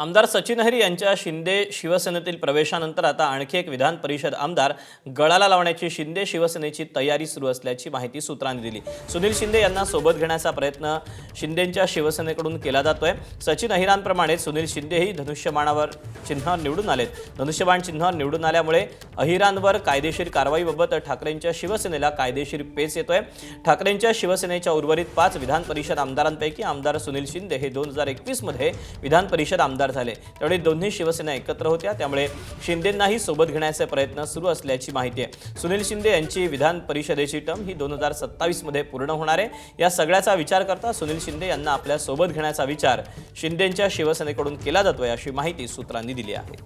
आमदार सचिन अहिर यांच्या शिंदे शिवसेनेतील प्रवेशानंतर आता आणखी एक विधान परिषद आमदार गळाला लावण्याची शिंदे शिवसेनेची तयारी सुरू असल्याची माहिती सूत्रांनी दिली। सुनील शिंदे यांना सोबत घेण्याचा प्रयत्न शिंदेंच्या शिवसेनेकडून केला जातोय। सचिन अहिरांप्रमाणे सुनील शिंदेही धनुष्यबाणावर चिन्ह निवडून आलेत। धनुष्यबाण चिन्हावर निवडून आल्यामुळे अहिरांवर कायदेशीर कारवाईबाबत ठाकरेंच्या शिवसेनेला कायदेशीर पेच येतोय। ठाकरेंच्या शिवसेनेच्या उर्वरित 5 विधान परिषद आमदारांपैकी आमदार सुनील शिंदे हे 2021 मध्ये विधान परिषद आमदार झाले। त्यावेळी दोन्ही शिवसेना एकत्र होत्या, त्यामुळे शिंदेंनाही सोबत घेण्याचे प्रयत्न सुरू असल्याची माहिती आहे। सुनील शिंदे यांची विधान परिषदेची टर्म ही 2027 मध्ये पूर्ण होणार आहे। या सगळ्याचा विचार करता सुनील शिंदे यांना आपल्या सोबत घेण्याचा विचार शिंदेंच्या शिवसेनेकडून केला जातोय, अशी माहिती सूत्रांनी दिली आहे।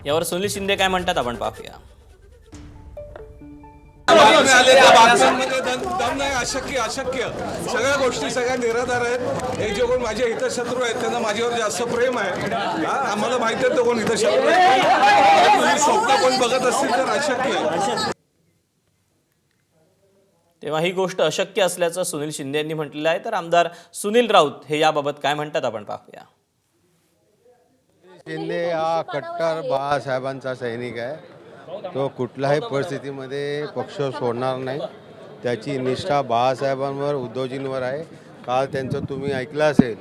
यावर सुनील शिंदे काय म्हणतात आपण पाहूया। दम नाही, अशक्य सगळ्या गोष्टी सगळ्या निराधार आहेत। हे जे कोण माझे हितशत्रू आहेत त्यांना माझ्यावर जास्त प्रेम आहे। आम्हाला माहिती आहे तो कोण हितशत्रू आहे। स्वप्न कोण बघत असतील तर अशक्य आहे। तेव्हा ही गोष्ट अशक्य असल्याचं सुनील शिंदे यांनी म्हटलेलं आहे। तर आमदार सुनील राऊत हे याबाबत काय म्हणतात आपण पाहूया। शिंदे हा कट्टर बाळासाहेबांचा सैनिक आहे। तो कुठल्याही परिस्थितीमध्ये पक्ष सोडणार नाही। त्याची निष्ठा बाळासाहेबांवर उद्धवजींवर आहे। काल त्यांचं तुम्ही ऐकलं असेल